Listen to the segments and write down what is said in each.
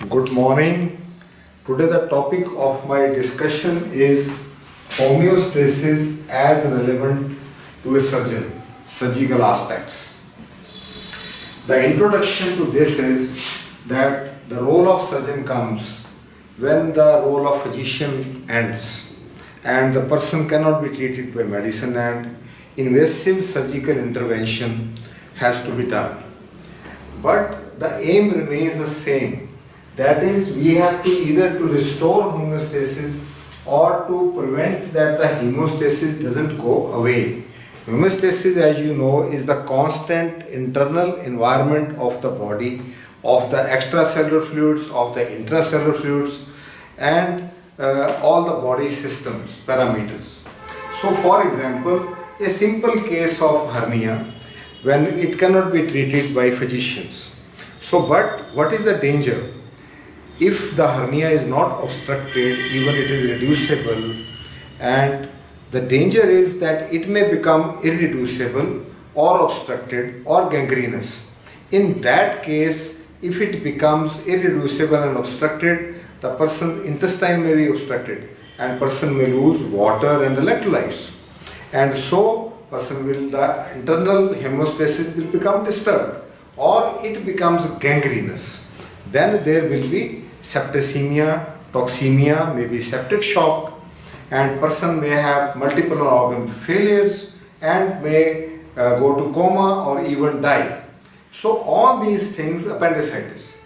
Good morning. Today the topic of my discussion is homeostasis as relevant to a surgeon, surgical aspects. The introduction to this is that the role of surgeon comes when the role of physician ends and the person cannot be treated by medicine and invasive surgical intervention has to be done. But the aim remains the same. That is, we have to either to restore homeostasis or to prevent that the homeostasis doesn't go away. Homeostasis, as you know, is the constant internal environment of the body, of the extracellular fluids, of the intracellular fluids, and all the body systems, parameters. So, for example, a simple case of hernia, when it cannot be treated by physicians. So, but what is the danger? If the hernia is not obstructed, even it is reducible, and the danger is that it may become irreducible or obstructed or gangrenous. In that case, if it becomes irreducible and obstructed, the person's intestine may be obstructed and person may lose water and electrolytes. And so, the internal homeostasis will become disturbed or it becomes gangrenous. Then there will be septicemia, toxemia, maybe septic shock, and person may have multiple organ failures and may go to coma or even die. So all these things, appendicitis.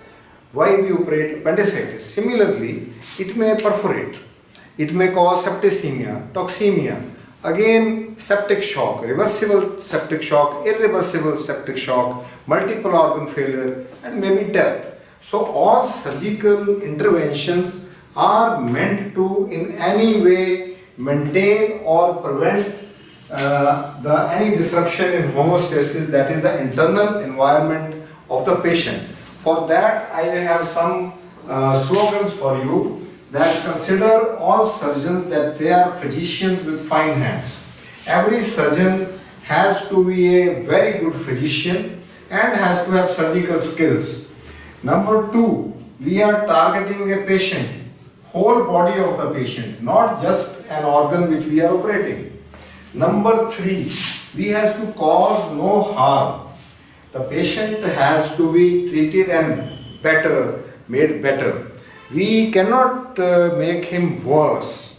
Why we operate appendicitis? Similarly, it may perforate. It may cause septicemia, toxemia, again septic shock, reversible septic shock, irreversible septic shock, multiple organ failure, and maybe death. So all surgical interventions are meant to in any way maintain or prevent any disruption in homeostasis, that is the internal environment of the patient. For that I have some slogans for you, that consider all surgeons that they are physicians with fine hands. Every surgeon has to be a very good physician and has to have surgical skills. Number 2, we are targeting a patient, whole body of the patient, not just an organ which we are operating. Number 3, we have to cause no harm. The patient has to be treated and made better. We cannot make him worse.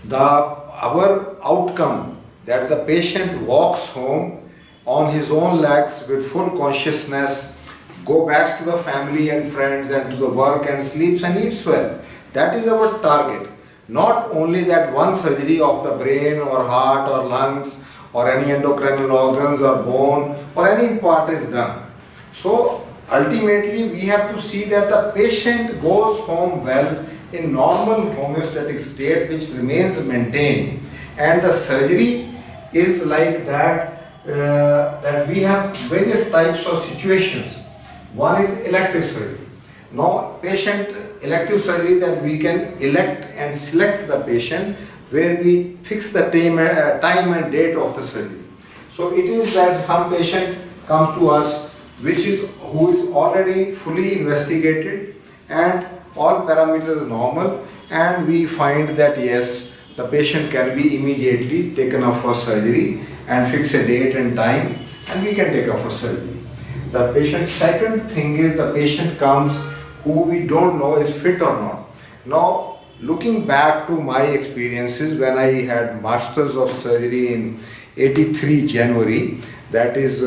Our outcome that the patient walks home on his own legs with full consciousness, go back to the family and friends and to the work and sleeps and eats well. That is our target. Not only that one surgery of the brain or heart or lungs or any endocrinal organs or bone or any part is done. So ultimately we have to see that the patient goes home well in normal homeostatic state which remains maintained, and the surgery is like that, that we have various types of situations. One is elective surgery. Now elective surgery, that we can elect and select the patient where we fix the time and date of the surgery. So it is that some patient comes to us who is already fully investigated and all parameters normal, and we find that yes, the patient can be immediately taken up for surgery and fix a date and time and we can take up for surgery. The patient, second thing is the patient comes who we don't know is fit or not. Now, looking back to my experiences when I had Masters of Surgery in 83 January, that is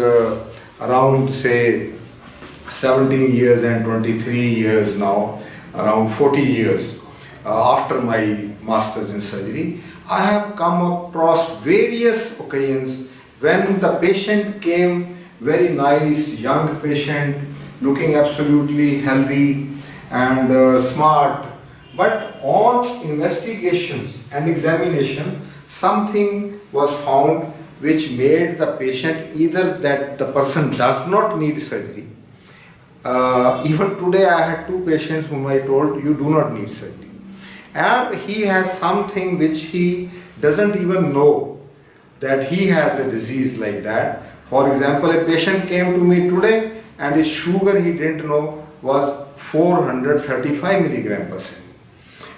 around say 17 years and 23 years now, around 40 years after my Masters in Surgery, I have come across various occasions when the patient came very nice, young patient, looking absolutely healthy and smart. But on investigations and examination, something was found which made the patient either that the person does not need surgery. Even today I had 2 patients whom I told you do not need surgery. And he has something which he doesn't even know that he has a disease like that. For example, a patient came to me today and his sugar he didn't know was 435 milligram per cent.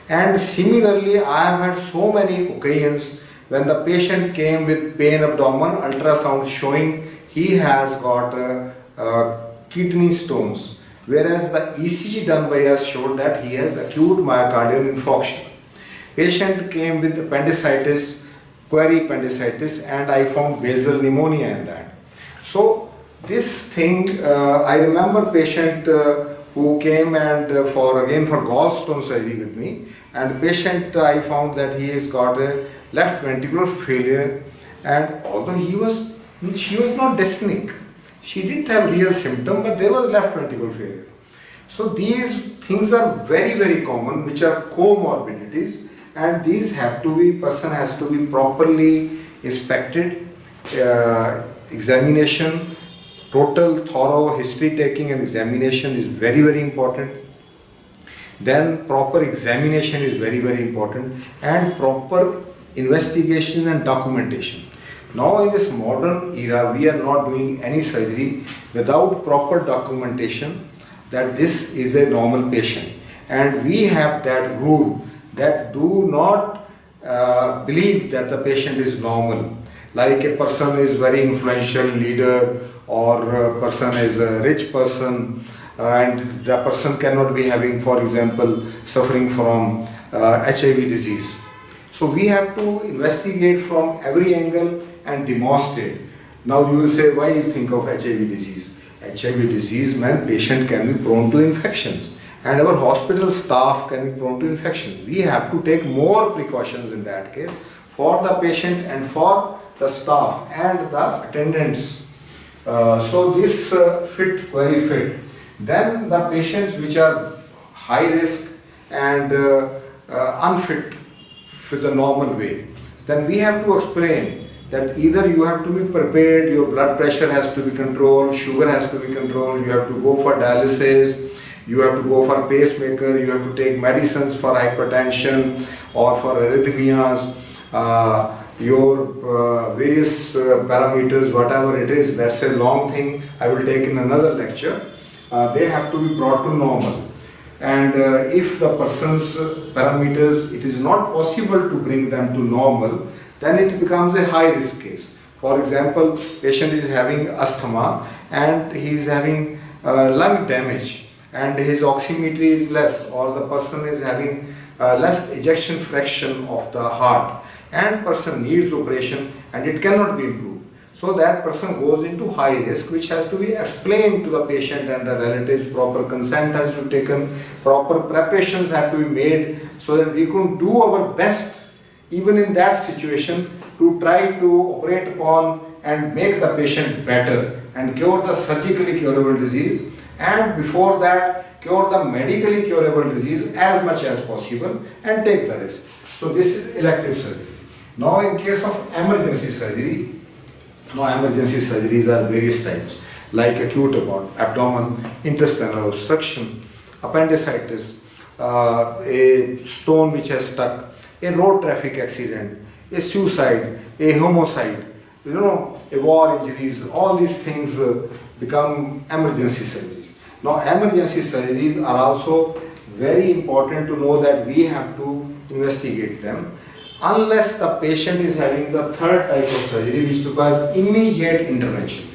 And similarly, I have had so many occasions when the patient came with pain abdomen, ultrasound showing he has got kidney stones, whereas the ECG done by us showed that he has acute myocardial infarction. Patient came with appendicitis, query appendicitis, and I found basal pneumonia in that. So this thing, I remember patient who came and for gallstone surgery with me, and patient I found that he has got a left ventricular failure, and although she was not dyspneic, she didn't have real symptom, but there was left ventricular failure. So these things are very common, which are comorbidities, and these have to be, person has to be properly inspected, examination, total thorough history taking and examination is very important. Then proper examination is very important, and proper investigation and documentation. Now in this modern era, we are not doing any surgery without proper documentation that this is a normal patient, and we have that rule that do not believe that the patient is normal, like a person is very influential leader, or a person is a rich person, and the person cannot be having, for example, suffering from HIV disease. So we have to investigate from every angle and demonstrate. Now you will say, why you think of HIV disease? HIV disease means patient can be prone to infections, and our hospital staff can be prone to infections. We have to take more precautions in that case for the patient and for the staff and the attendants. So this query fit. Then the patients which are high risk and unfit for the normal way, then we have to explain that either you have to be prepared, your blood pressure has to be controlled, sugar has to be controlled, you have to go for dialysis, you have to go for pacemaker, you have to take medicines for hypertension or for arrhythmias, your various parameters, whatever it is. That's a long thing I will take in another lecture. They have to be brought to normal, and if the person's parameters, it is not possible to bring them to normal, then it becomes a high risk case. For example, patient is having asthma and he is having lung damage and his oximetry is less, or the person is having less ejection fraction of the heart, and person needs operation and it cannot be improved. So that person goes into high risk, which has to be explained to the patient and the relatives. Proper consent has to be taken, proper preparations have to be made, so that we can do our best even in that situation to try to operate upon and make the patient better and cure the surgically curable disease, and before that cure the medically curable disease as much as possible and take the risk. So this is elective surgery. Now in case of emergency surgery, now emergency surgeries are various types, like acute abdomen, intestinal obstruction, appendicitis, a stone which has stuck, a road traffic accident, a suicide, a homicide, a war injuries, all these things become emergency surgeries. Now emergency surgeries are also very important to know that we have to investigate them, unless the patient is having the third type of surgery, which requires immediate intervention.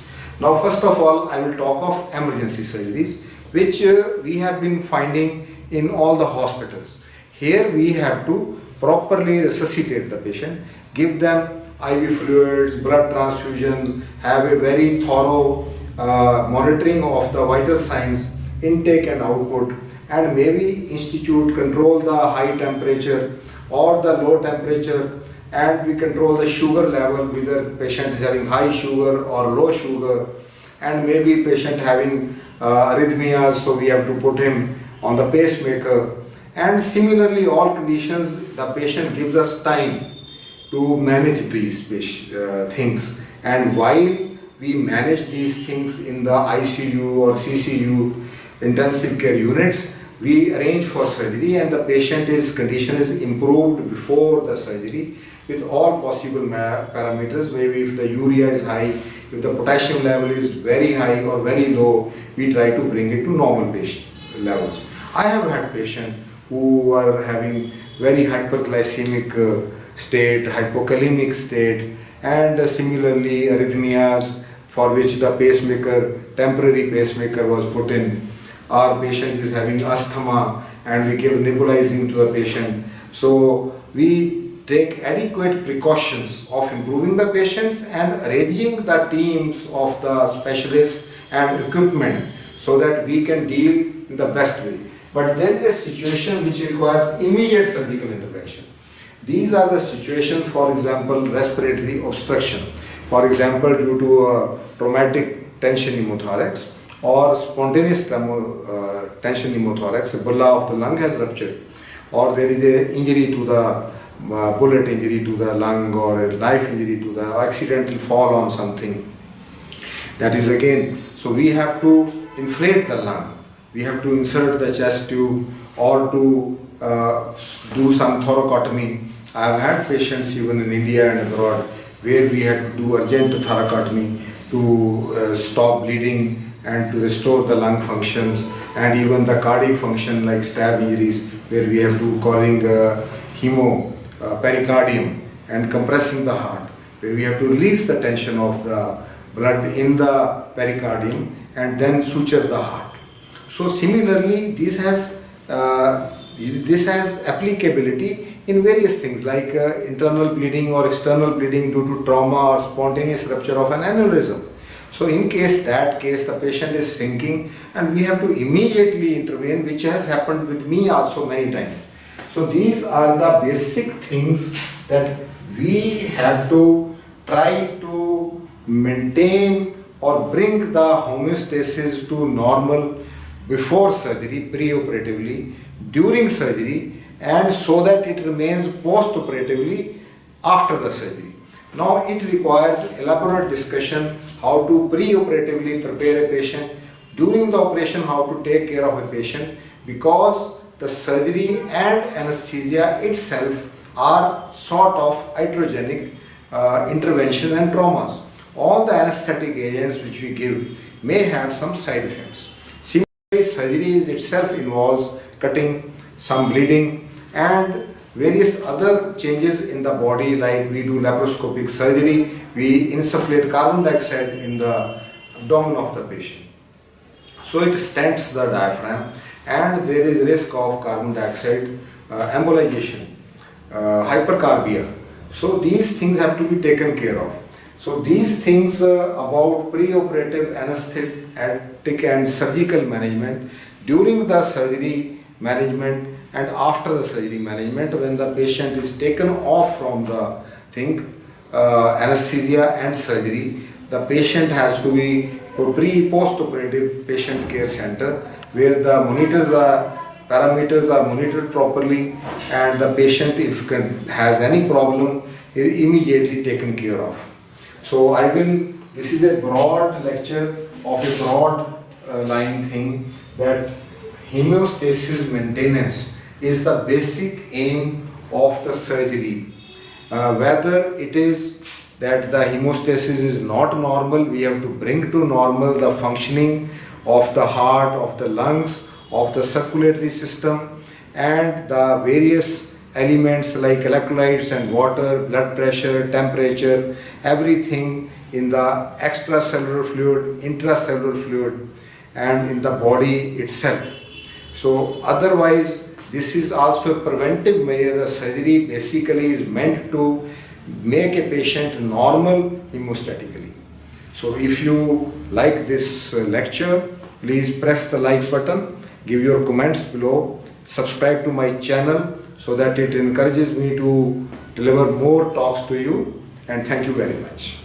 Now first of all, I will talk of emergency surgeries, which we have been finding in all the hospitals. Here we have to properly resuscitate the patient, give them IV fluids, blood transfusion, have a very thorough monitoring of the vital signs, intake and output, and maybe institute, control the high temperature or the low temperature, and we control the sugar level, whether patient is having high sugar or low sugar, and maybe patient having arrhythmias, so we have to put him on the pacemaker. And similarly, all conditions, the patient gives us time to manage these things, and while we manage these things in the ICU or CCU, intensive care units, we arrange for surgery, and the patient's condition is improved before the surgery with all possible parameters. Maybe if the urea is high, if the potassium level is very high or very low, we try to bring it to normal patient. levels. I have had patients who are having very hyperglycemic state, hypokalemic state, and similarly arrhythmias for which the pacemaker, temporary pacemaker was put in. Our patient is having asthma and we give nebulizing to the patient. So we take adequate precautions of improving the patients and arranging the teams of the specialists and equipment so that we can deal in the best way. But there is a situation which requires immediate surgical intervention. These are the situations, for example, respiratory obstruction, for example, due to a traumatic tension pneumothorax or spontaneous tension pneumothorax, a bulla of the lung has ruptured, or there is an injury to the bullet injury to the lung, or a knife injury to the accidental fall on something. That is again, so we have to inflate the lung, we have to insert the chest tube, or to do some thoracotomy. I have had patients even in India and abroad where we had to do urgent thoracotomy to stop bleeding and to restore the lung functions, and even the cardiac function like stab injuries where we have to calling pericardium and compressing the heart, where we have to release the tension of the blood in the pericardium and then suture the heart. So similarly, this has applicability in various things like internal bleeding or external bleeding due to trauma or spontaneous rupture of an aneurysm. So in that case the patient is sinking and we have to immediately intervene, which has happened with me also many times. So these are the basic things that we have to try to maintain or bring the homeostasis to normal before surgery, preoperatively, during surgery, and so that it remains post-operatively after the surgery. Now it requires elaborate discussion how to preoperatively prepare a patient, during the operation how to take care of a patient, because the surgery and anesthesia itself are sort of iatrogenic interventions and traumas. All the anesthetic agents which we give may have some side effects. Similarly, surgery itself involves cutting, some bleeding, and various other changes in the body, like we do laparoscopic surgery, we insufflate carbon dioxide in the abdomen of the patient. So it stents the diaphragm and there is risk of carbon dioxide embolization, hypercarbia. So these things have to be taken care of. So these things about preoperative anesthetic and surgical management, during the surgery management and after the surgery management, when the patient is taken off from the anesthesia and surgery, the patient has to be post-operative patient care center where the parameters are monitored properly, and the patient, if has any problem, is immediately taken care of. So this is a broad lecture of a broad line thing, that homeostasis maintenance is the basic aim of the surgery. Whether it is that the homeostasis is not normal, we have to bring to normal the functioning of the heart, of the lungs, of the circulatory system, and the various elements like electrolytes and water, blood pressure, temperature, everything in the extracellular fluid, intracellular fluid, and in the body itself. So otherwise, this is also a preventive measure. The surgery basically is meant to make a patient normal hemostatically. So if you like this lecture, please press the like button, give your comments below, subscribe to my channel so that it encourages me to deliver more talks to you, and thank you very much.